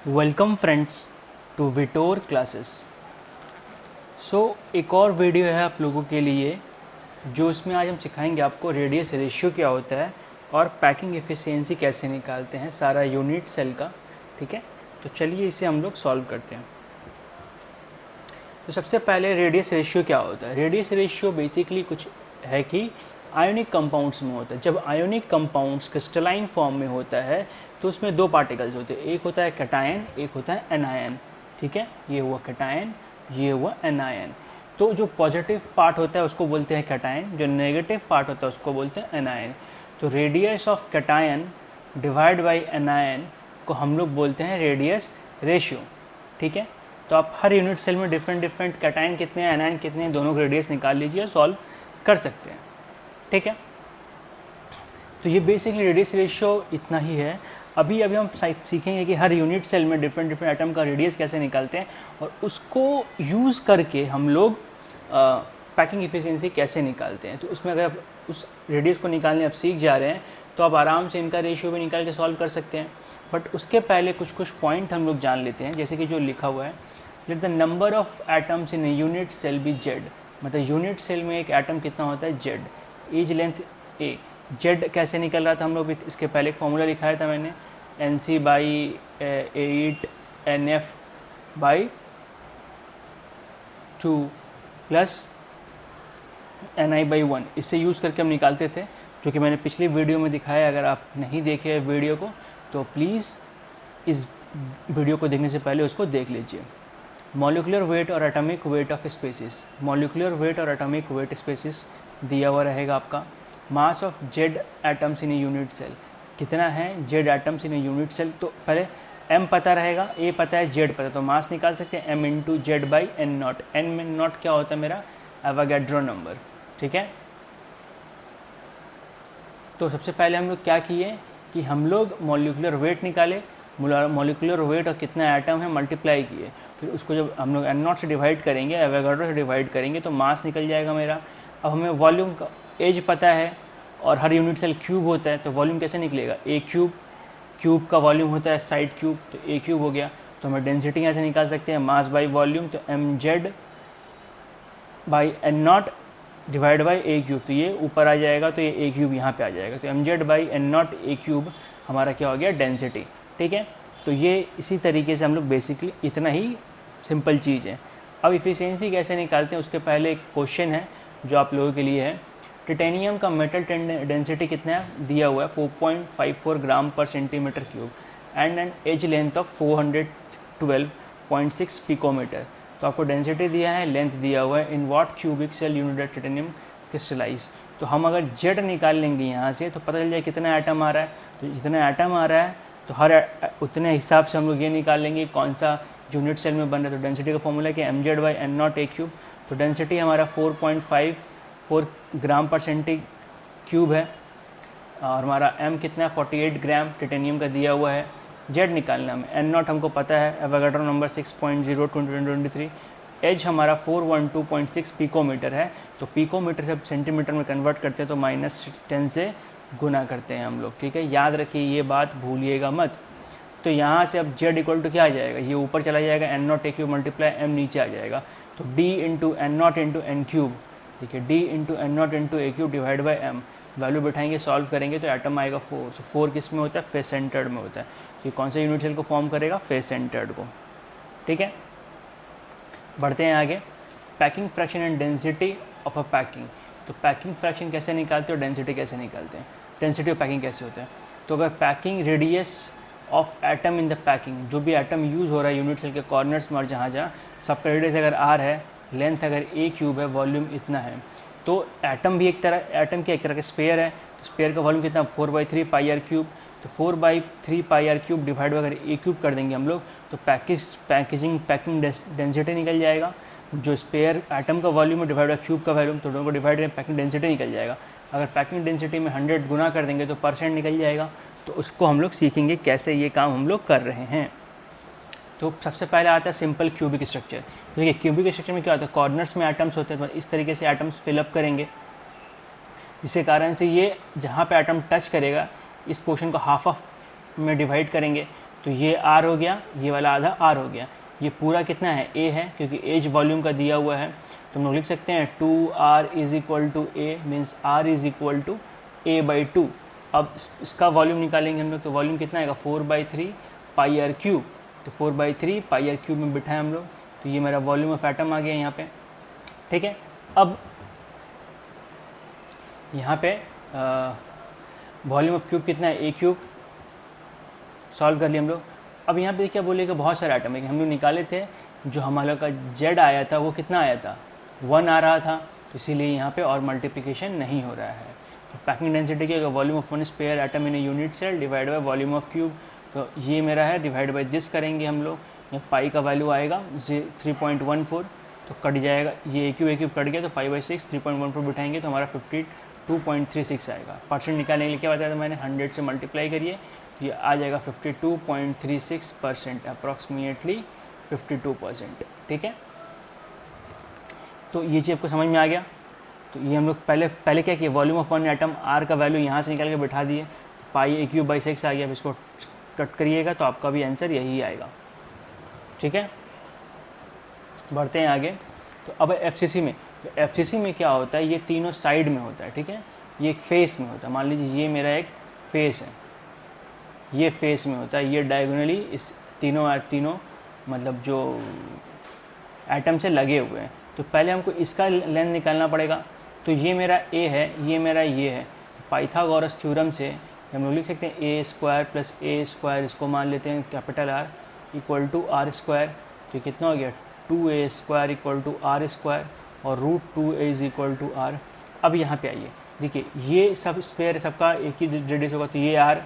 Welcome friends to विटोर classes. एक और वीडियो है आप लोगों के लिए जो इसमें आज हम सिखाएंगे आपको रेडियस रेशियो क्या होता है और पैकिंग एफिशिएंसी कैसे निकालते हैं सारा यूनिट सेल का। ठीक है, तो चलिए इसे हम लोग सॉल्व करते हैं। तो सबसे पहले रेडियस रेशियो क्या होता है। रेडियस रेशियो बेसिकली कुछ है कि आयोनिक कंपाउंड्स में होता है। जब आयोनिक कंपाउंड्स क्रिस्टलाइन फॉर्म में होता है तो उसमें दो पार्टिकल्स होते हैं, एक होता है कैटायन, एक होता है एनायन। ठीक है, ये हुआ कैटायन, ये हुआ एनायन। तो जो पॉजिटिव पार्ट होता है उसको बोलते हैं कैटायन, जो नेगेटिव पार्ट होता है उसको बोलते हैं एनायन। तो radius of cation divide by anion को हम लोग बोलते हैं रेडियस रेशियो। ठीक है, तो आप हर यूनिट सेल में डिफरेंट कैटायन कितने हैं, एनायन कितने हैं, दोनों के रेडियस निकाल लीजिए और सॉल्व कर सकते हैं। ठीक है, तो ये बेसिकली रेडियस रेशियो इतना ही है। अभी हम सीखेंगे कि हर यूनिट सेल में डिफरेंट एटम का रेडियस कैसे निकालते हैं और उसको यूज़ करके हम लोग पैकिंग एफिशिएंसी कैसे निकालते हैं। तो उसमें अगर आप उस रेडियस को निकालने आप सीख जा रहे हैं तो आप आराम से इनका रेशियो भी निकाल के सॉल्व कर सकते हैं। बट उसके पहले कुछ पॉइंट हम लोग जान लेते हैं, जैसे कि जो लिखा हुआ है, let the number of atoms in a unit cell be Z. मतलब यूनिट सेल में एक एटम कितना होता है, Z. Edge length A. Z कैसे निकल रहा था, हम लोग इसके पहले एक फॉर्मूला लिखाया था मैंने, N C by 8 N F by 2 plus N I by 1। इससे यूज़ करके हम निकालते थे, जो कि मैंने पिछली वीडियो में दिखाया। अगर आप नहीं देखे वीडियो को तो प्लीज़ इस वीडियो को देखने से पहले उसको देख लीजिए। मॉलिक्यूलर वेट और atomic weight of species. Molecular weight और एटॉमिक वेट स्पेसिस दिया हुआ रहेगा आपका। Mass of Z atoms in a unit cell, कितना है Z atoms in a unit cell. तो पहले एम पता रहेगा, ए पता है, जेड पता है, तो मास निकाल सकते हैं M into Z by N nought. N में नॉट क्या होता है मेरा, एवोगैड्रो नंबर। ठीक है, तो सबसे पहले हम लोग क्या किए कि हम लोग मॉलिक्यूलर वेट निकाले। मॉलिक्यूलर वेट और कितना एटम है मल्टीप्लाई किए, फिर उसको जब हम लोग एन नॉट से डिवाइड करेंगे, एवोगैड्रो से डिवाइड करेंगे तो मास निकल जाएगा मेरा। अब हमें वॉल्यूम का एज पता है और हर यूनिट सेल क्यूब होता है, तो वॉल्यूम कैसे निकलेगा, ए क्यूब। क्यूब का वॉल्यूम होता है साइड क्यूब, तो ए क्यूब हो गया। तो हमें डेंसिटी यहाँ से निकाल सकते हैं, मास बाई वॉल्यूम, तो M Z by N nought divide by A cube. तो ये ऊपर आ जाएगा, तो ये ए क्यूब यहाँ पे आ जाएगा। तो M Z by N not A cube हमारा क्या हो गया, डेंसिटी। ठीक है, तो ये इसी तरीके से हम लोग बेसिकली इतना ही सिंपल चीज़ है। अब इफ़िशियंसी कैसे निकालते हैं उसके पहले एक क्वेश्चन है जो आप लोगों के लिए है। टिटेनियम का मेटल डेंसिटी कितना है, दिया हुआ है 4.54 gram per centimetre cube and N edge length of 412.6 picometre. तो आपको डेंसिटी दिया है, लेंथ दिया हुआ है, in what cubic cell unit titanium crystallise. तो हम अगर जेड निकाल लेंगे यहाँ से तो पता चल जाए कितना एटम आ रहा है। तो जितना एटम आ रहा है तो हर उतने हिसाब से हम लोग ये निकाल लेंगे कौन सा यूनिट सेल में बन रहा है। तो डेंसिटी का फॉर्मूला क्या, M Z by N not A cube. तो डेंसिटी हमारा 4.54 ग्राम पर सेंटी क्यूब है और हमारा एम कितना है, 48 ग्राम टिटेनियम का दिया हुआ है। जेड निकालना हमें, एन नॉट हमको पता है, एवोगैड्रो नंबर 6.02023। एज हमारा 412.6 पिकोमीटर है। तो पिकोमीटर से सेंटीमीटर में कन्वर्ट करते हैं तो -10 से गुना करते हैं हम लोग। ठीक है, याद रखिए ये बात, भूलिएगा मत। तो यहाँ से अब जेड इक्वल टू क्या आ जाएगा, ये ऊपर चला जाएगा, N not A cube multiply M नीचे आ जाएगा। तो D into N naught into N cube. ठीक है, D into N naught into A cube divide by M. Value बैठाएंगे, सॉल्व करेंगे तो एटम आएगा 4। तो 4 किस में होता है, फेस सेंटर्ड में होता है। तो कौन सा यूनिट सेल को फॉर्म करेगा, फेस सेंटर्ड को। ठीक है, बढ़ते हैं आगे। Packing fraction and density of a packing. तो पैकिंग फ्रैक्शन कैसे निकालते हो, डेंसिटी कैसे निकालते हैं, डेंसिटी ऑफ पैकिंग कैसे होता है। तो अगर packing radius of atom in the packing, जो भी एटम यूज़ हो रहा है यूनिट सेल के कॉर्नर्स में और जहाँ जहाँ, सबका रेडियस अगर आर है, लेंथ अगर ए क्यूब है, वॉल्यूम इतना है। तो एटम भी एक तरह का स्पेयर है। तो स्पेयर का वॉल्यूम कितना, 4/3 पाई आर क्यूब। तो 4/3 पाई आर क्यूब डिवाइड अगर ए क्यूब कर देंगे हम लोग तो पैकिंग डेंसिटी निकल जाएगा। जो स्पेयर एटम का वॉल्यूम है डिवाइड बाई क्यूब का वॉल्यूम, तो दोनों को डिवाइड करें, पैकिंग डेंसिटी निकल जाएगा। अगर पैकिंग डेंसिटी में 100 गुना कर देंगे तो परसेंट निकल जाएगा। तो उसको हम लोग सीखेंगे कैसे ये काम हम लोग कर रहे हैं। तो सबसे पहले आता है सिंपल क्यूबिक स्ट्रक्चर। देखिए क्यूबिक स्ट्रक्चर में क्या होता है, कॉर्नर्स में एटम्स होते हैं, तो इस तरीके से एटम्स फिलअप करेंगे, जिसके कारण से ये जहाँ पे एटम टच करेगा इस पोर्शन को हाफ ऑफ में डिवाइड करेंगे। तो ये R हो गया, ये वाला आधा R हो गया। ये पूरा कितना है, A है, क्योंकि एज वॉल्यूम का दिया हुआ है, तो हम लोग लिख सकते हैं 2R is equal to A, means R is equal to A/2। अब इसका वॉल्यूम निकालेंगे हम लोग, तो वॉल्यूम कितना आएगा 4/3 पाई आर क्यूब। तो 4/3 पाई आर क्यूब में बिठाएं हम लोग, तो ये मेरा वॉल्यूम ऑफ एटम आ गया यहाँ पे। ठीक है, अब यहाँ पे वॉल्यूम ऑफ क्यूब कितना है, A क्यूब, सॉल्व कर लिया हम लोग। अब यहाँ पे क्या बोलेगा, बहुत सारे आइटम है, हम लोग निकाले थे, जो हमारा का जेड आया था वो कितना आया था, 1 आ रहा था, तो इसीलिए यहाँ पे और मल्टीप्लिकेशन नहीं हो रहा है। तो पैकिंग डेंसिटी क्या, volume of one sphere atom in a unit cell divide by volume of cube, तो ये मेरा है, डिवाइड बाय दिस करेंगे हम लोग, यहाँ पाई का वैल्यू आएगा 3.14, तो कट जाएगा, ये ए क्यूब कट गया, तो पाई/6 3.14 बिठाएंगे तो हमारा 52.36 आएगा। परसेंट निकालने के लिए क्या बताया था मैंने, 100 से मल्टीप्लाई करिए, तो ये आ जाएगा 52.36%, अप्रॉक्सीमेटली 52%। ठीक है, तो ये चीज़ आपको समझ में आ गया। तो ये हम लोग पहले क्या किए, volume of one atom R का वैल्यू यहाँ से निकाल के बिठा दिए, पाई A³/6 आ गया। अब इसको कट करिएगा तो आपका भी आंसर यही आएगा। ठीक है, बढ़ते हैं आगे। तो अब FCC में, तो FCC में क्या होता है, ये तीनों साइड में होता है। ठीक है, ये एक फेस में होता है, मान लीजिए ये मेरा एक फेस है, ये फेस में होता है, ये डायगोनली इस तीनों मतलब जो एटम से लगे हुए हैं। तो पहले हमको इसका लेंथ निकालना पड़ेगा, तो ये मेरा A है, ये मेरा ये है। तो पाइथागोरस थ्योरम से हम लोग लिख सकते हैं A² + A², इसको मान लेते हैं capital R equal to R²। तो कितना हो गया, 2A² = R², और √2A is equal to R। अब यहाँ पे आइए, देखिए ये सब स्पेयर सबका एक ही रेडियस होगा, तो ये R,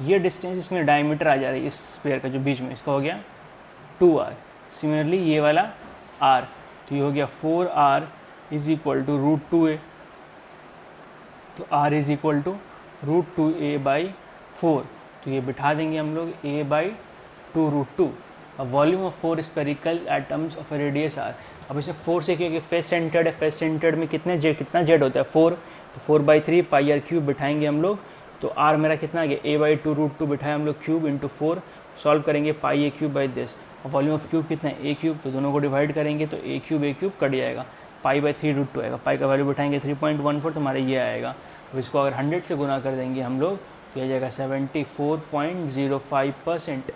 ये डिस्टेंस इसमें डायमीटर आ जा रही है इस स्पेयर का जो बीच में, इसका हो गया 2R। सिमिलरली ये वाला R, तो ये हो गया 4R is equal to √2A, तो R is equal to √2A/4, तो ये बिठा देंगे हम लोग A/2 √2। अब volume of 4 spherical atoms of radius R, अब इसे 4 से क्योंकि फेस सेंटर्ड है, फेस सेंटर्ड में कितना जेड होता है 4, तो 4/3 पाई आर क्यूब बिठाएंगे हम लोग, तो R मेरा कितना आ गया A/2 √2 बिठाया हम लोग, क्यूब इंटू 4, सॉल्व करेंगे पाई A³/दिस। और वॉल्यूम ऑफ क्यूब कितना है A³, तो दोनों को डिवाइड करेंगे तो A³ कट जाएगा, पाई/3 √2 आएगा, पाई का वैल्यू बिठाएंगे 3.14, तो हमारा ये आएगा। अब इसको अगर 100 से गुना कर देंगे हम लोग तो यह जाएगा 74.05%,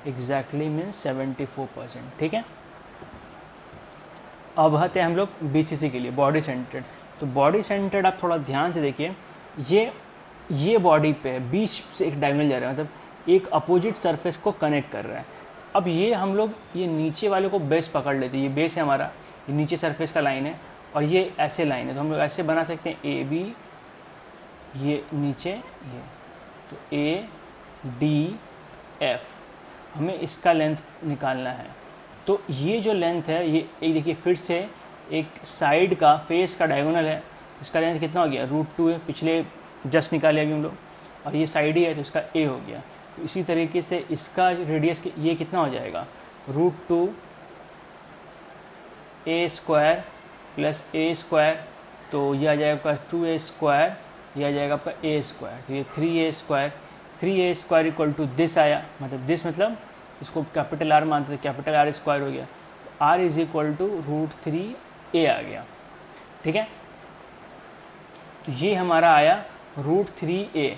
एग्जैक्टली मीन्स 74%। ठीक है, अब आते हैं हम लोग BCC के लिए, बॉडी सेंटर्ड। तो बॉडी सेंटर्ड आप थोड़ा ध्यान से देखिए, ये बॉडी पे बीच से एक डायगोनल जा रहा है, मतलब एक अपोजिट सरफेस को कनेक्ट कर रहा है। अब ये हम लोग ये नीचे वाले को बेस पकड़ लेते हैं, ये बेस है हमारा, ये नीचे सरफेस का लाइन है, और ये ऐसे लाइन है, तो हम लोग ऐसे बना सकते हैं AB, ये नीचे ये, तो ADF, हमें इसका लेंथ निकालना है। तो ये जो लेंथ है, ये देखिए फिर से एक साइड का फेस का डायगोनल है, इसका लेंथ कितना हो गया √2A, पिछले जस्ट निकाले अभी हम लोग, और ये साइड ही है तो इसका A हो गया। तो इसी तरीके से इसका रेडियस ये कितना हो जाएगा, √2A² + A², तो ये आ जाएगा आपका 2A², ये आ जाएगा आपका A², तो ये 3A² इक्वल टू दिस आया, मतलब दिस मतलब इसको कैपिटल R मानते थे, कैपिटल R² हो गया, R is equal to √3A आ गया। ठीक है, तो ये हमारा आया √3A।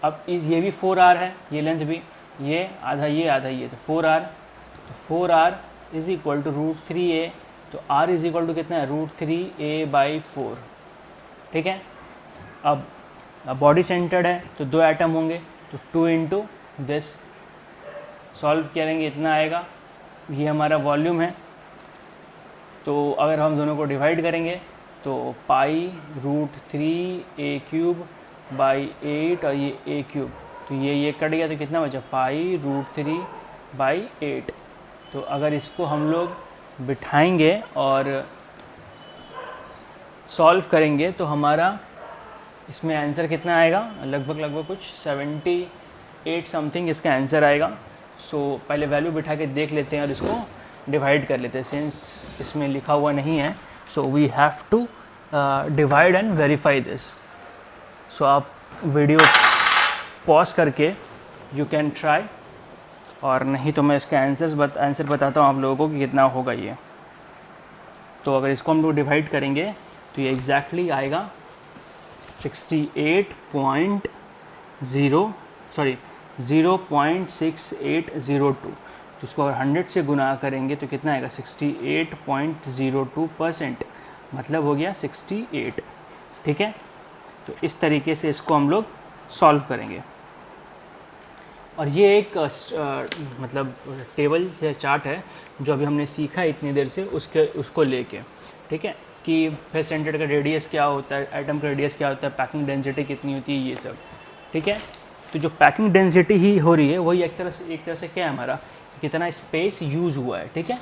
अब ये भी 4R है, ये लेंथ भी, ये आधा ये, तो 4R, तो 4R is equal to √3A, तो R इज इक्वल टू कितना है √3A/4। ठीक है, अब बॉडी सेंटर्ड है तो 2 एटम होंगे, तो 2 इंटू दिस, सॉल्व करेंगे इतना आएगा, ये हमारा वॉल्यूम है। तो अगर हम दोनों को डिवाइड करेंगे तो पाई √3A³/8, और ये A³, तो ये कट गया, तो कितना बचा पाई √3/8। तो अगर इसको हम लोग बिठाएंगे और सॉल्व करेंगे तो हमारा इसमें आंसर कितना आएगा, लगभग कुछ 78 समथिंग इसका आंसर आएगा। सो पहले वैल्यू बिठा के देख लेते हैं और इसको डिवाइड कर लेते हैं, सिंस इसमें लिखा हुआ नहीं है, so we have to divide and verify this. So आप वीडियो पॉज करके यू कैन ट्राई और नहीं तो मैं इसका आंसर बताता हूँ आप लोगों को कि कितना होगा ये। तो अगर इसको हम लोग डिवाइड करेंगे तो ये एग्जैक्टली आएगा 0.6802। तो इसको अगर 100 से गुना करेंगे तो कितना आएगा 68.02%, मतलब हो गया 68। ठीक है, तो इस तरीके से इसको हम लोग सॉल्व करेंगे। और ये एक मतलब टेबल या चार्ट है जो अभी हमने सीखा है इतनी देर से उसको लेके, ठीक है, कि फेस सेंटर्ड का रेडियस क्या होता है, एटम का रेडियस क्या होता है, पैकिंग डेंसिटी कितनी होती है, ये सब। ठीक है, तो जो पैकिंग डेंसिटी ही हो रही है वही एक तरह से क्या है हमारा, कितना स्पेस यूज़ हुआ है। ठीक है,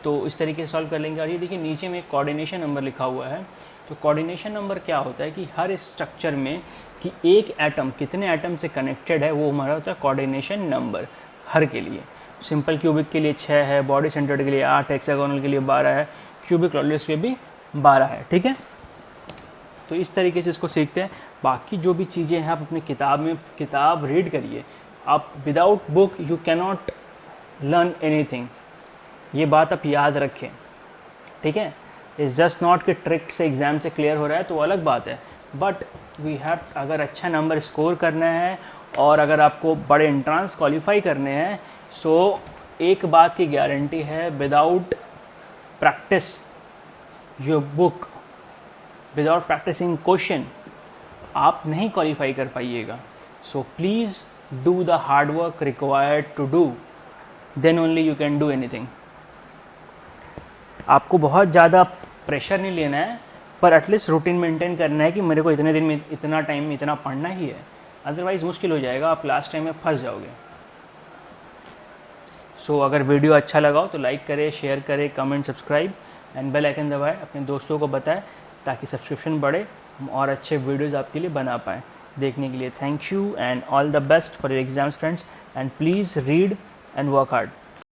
तो इस तरीके से सॉल्व कर लेंगे। और ये देखिए नीचे में कोऑर्डिनेशन नंबर लिखा हुआ है। तो कोऑर्डिनेशन नंबर क्या होता है कि हर स्ट्रक्चर में कि एक एटम कितने एटम से कनेक्टेड है, वो हमारा होता है कोऑर्डिनेशन नंबर हर के लिए। सिंपल क्यूबिक के लिए 6 है, बॉडी सेंटर्ड के लिए 8, हेक्सागोनल के लिए 12 है, क्यूबिक लॉलियस के भी 12 है। ठीक है, तो इस तरीके से इसको सीखते हैं। बाकी जो भी चीज़ें हैं आप अपनी किताब रीड करिए। आप without book you cannot learn anything, ये बात आप याद रखें। ठीक है, इट्स जस्ट नॉट कि ट्रिक से एग्ज़ाम से क्लियर हो रहा है तो अलग बात है, बट वी हैव, अगर अच्छा नंबर स्कोर करना है और अगर आपको बड़े एंट्रांस क्वालिफाई करने हैं, सो एक बात की गारंटी है, without practice your book, without practicing question आप नहीं क्वालिफाई कर पाइएगा। So please do the hard work required to do, then only you can do anything. आपको बहुत ज़्यादा प्रेशर नहीं लेना है, पर एटलीस्ट रूटीन मेंटेन करना है कि मेरे को इतने दिन में इतना टाइम में इतना पढ़ना ही है, अदरवाइज़ मुश्किल हो जाएगा, आप लास्ट टाइम में फंस जाओगे। सो अगर वीडियो अच्छा लगा हो तो लाइक करें, शेयर करें, comment, subscribe and bell icon दबाएं, अपने दोस्तों को बताएं ताकि सब्सक्रिप्शन बढ़े, हम और अच्छे वीडियोज़ आपके लिए बना पाएँ। देखने के लिए thank you and all the best for your exams friends, and please read and work hard.